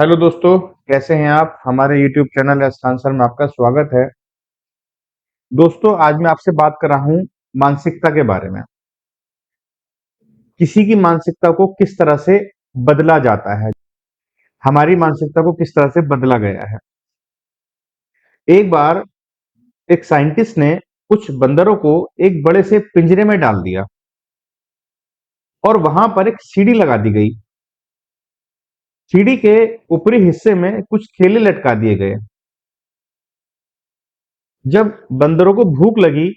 Hello दोस्तों, कैसे हैं आप? हमारे YouTube चैनल आंसर में आपका स्वागत है। दोस्तों, आज मैं आपसे बात कर रहा हूँ मानसिकता के बारे में। किसी की मानसिकता को किस तरह से बदला जाता है, हमारी मानसिकता को किस तरह से बदला गया है। एक बार एक साइंटिस्ट ने कुछ बंदरों को एक बड़े से पिंजरे में डाल दिया और वहां पर एक सीढ़ी लगा दी गई। सीढ़ी के ऊपरी हिस्से में कुछ केले लटका दिए गए। जब बंदरों को भूख लगी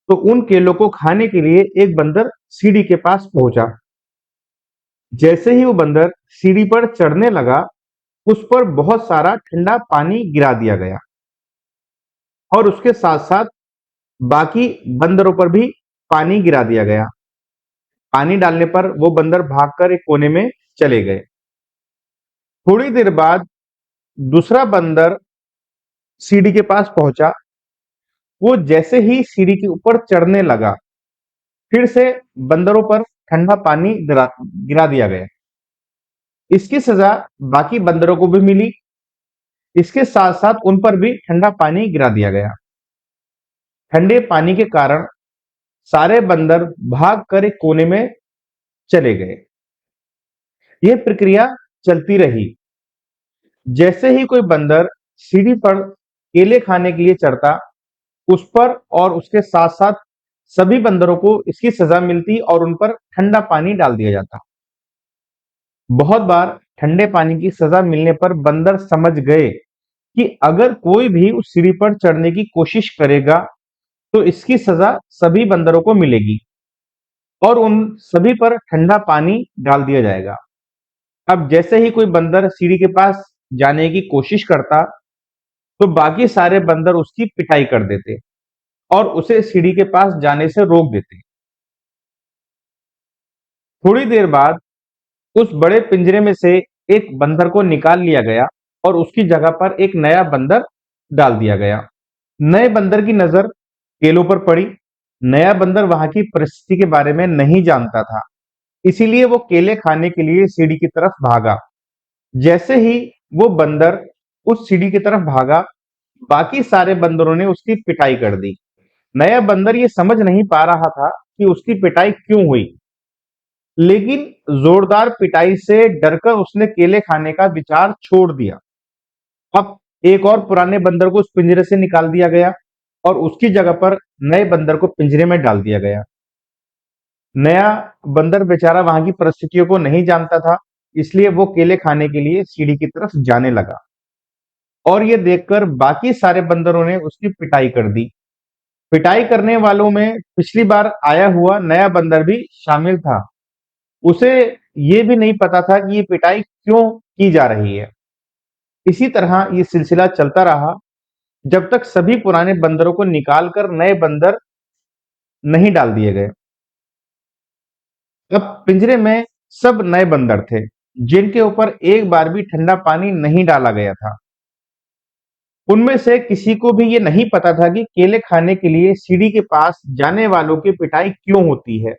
तो उन केलों को खाने के लिए एक बंदर सीढ़ी के पास पहुंचा। जैसे ही वो बंदर सीढ़ी पर चढ़ने लगा, उस पर बहुत सारा ठंडा पानी गिरा दिया गया और उसके साथ साथ बाकी बंदरों पर भी पानी गिरा दिया गया। पानी डालने पर वो बंदर भागकर एक कोने में चले गए। थोड़ी देर बाद दूसरा बंदर सीढ़ी के पास पहुंचा। वो जैसे ही सीढ़ी के ऊपर चढ़ने लगा, फिर से बंदरों पर ठंडा पानी गिरा दिया गया। इसकी सजा बाकी बंदरों को भी मिली। इसके साथ साथ उन पर भी ठंडा पानी गिरा दिया गया। ठंडे पानी के कारण सारे बंदर भागकर एक कोने में चले गए। यह प्रक्रिया चलती रही। जैसे ही कोई बंदर सीढ़ी पर केले खाने के लिए चढ़ता, उस पर और उसके साथ साथ सभी बंदरों को इसकी सजा मिलती और उन पर ठंडा पानी डाल दिया जाता। बहुत बार ठंडे पानी की सजा मिलने पर बंदर समझ गए कि अगर कोई भी उस सीढ़ी पर चढ़ने की कोशिश करेगा तो इसकी सजा सभी बंदरों को मिलेगी और उन सभी पर ठंडा पानी डाल दिया जाएगा। अब जैसे ही कोई बंदर सीढ़ी के पास जाने की कोशिश करता, तो बाकी सारे बंदर उसकी पिटाई कर देते और उसे सीढ़ी के पास जाने से रोक देते। थोड़ी देर बाद उस बड़े पिंजरे में से एक बंदर को निकाल लिया गया और उसकी जगह पर एक नया बंदर डाल दिया गया। नए बंदर की नजर केलों पर पड़ी। नया बंदर वहां की परिस्थिति के बारे में नहीं जानता था, इसीलिए वो केले खाने के लिए सीढ़ी की तरफ भागा। जैसे ही वो बंदर उस सीढ़ी की तरफ भागा, बाकी सारे बंदरों ने उसकी पिटाई कर दी। नया बंदर ये समझ नहीं पा रहा था कि उसकी पिटाई क्यों हुई, लेकिन जोरदार पिटाई से डरकर उसने केले खाने का विचार छोड़ दिया। अब एक और पुराने बंदर को उस पिंजरे से निकाल दिया गया और उसकी जगह पर नए बंदर को पिंजरे में डाल दिया गया। नया बंदर बेचारा वहां की परिस्थितियों को नहीं जानता था, इसलिए वो केले खाने के लिए सीढ़ी की तरफ जाने लगा और ये देखकर बाकी सारे बंदरों ने उसकी पिटाई कर दी। पिटाई करने वालों में पिछली बार आया हुआ नया बंदर भी शामिल था। उसे ये भी नहीं पता था कि ये पिटाई क्यों की जा रही है। इसी तरह ये सिलसिला चलता रहा जब तक सभी पुराने बंदरों को निकालकर नए बंदर नहीं डाल दिए गए। अब पिंजरे में सब नए बंदर थे, जिनके ऊपर एक बार भी ठंडा पानी नहीं डाला गया था। उनमें से किसी को भी ये नहीं पता था कि केले खाने के लिए सीढ़ी के पास जाने वालों की पिटाई क्यों होती है,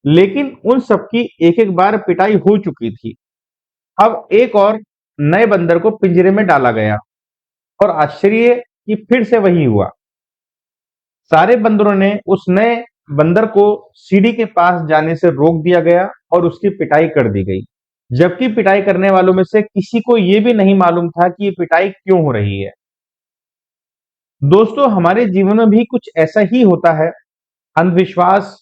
लेकिन उन सबकी एक एक बार पिटाई हो चुकी थी। अब एक और नए बंदर को पिंजरे में डाला गया और आश्चर्य कि फिर से वही हुआ। सारे बंदरों ने उस नए बंदर को सीढ़ी के पास जाने से रोक दिया गया और उसकी पिटाई कर दी गई, जबकि पिटाई करने वालों में से किसी को यह भी नहीं मालूम था कि ये पिटाई क्यों हो रही है। दोस्तों, हमारे जीवन में भी कुछ ऐसा ही होता है। अंधविश्वास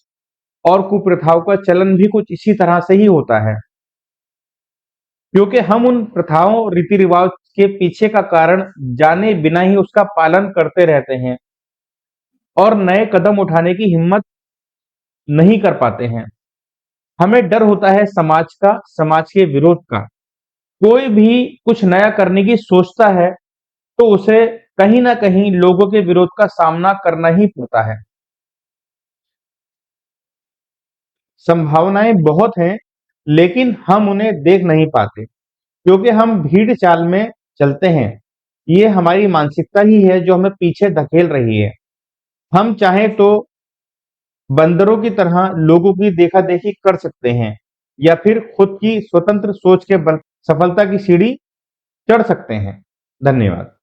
और कुप्रथाओं का चलन भी कुछ इसी तरह से ही होता है, क्योंकि हम उन प्रथाओं रीति रिवाज के पीछे का कारण जाने बिना ही उसका पालन करते रहते हैं और नए कदम उठाने की हिम्मत नहीं कर पाते हैं। हमें डर होता है समाज का, समाज के विरोध का। कोई भी कुछ नया करने की सोचता है तो उसे कहीं ना कहीं लोगों के विरोध का सामना करना ही पड़ता है। संभावनाएं बहुत हैं, लेकिन हम उन्हें देख नहीं पाते क्योंकि हम भीड़ चाल में चलते हैं। ये हमारी मानसिकता ही है जो हमें पीछे धकेल रही है। हम चाहें तो बंदरों की तरह लोगों की देखा देखी कर सकते हैं या फिर खुद की स्वतंत्र सोच के बल सफलता की सीढ़ी चढ़ सकते हैं। धन्यवाद।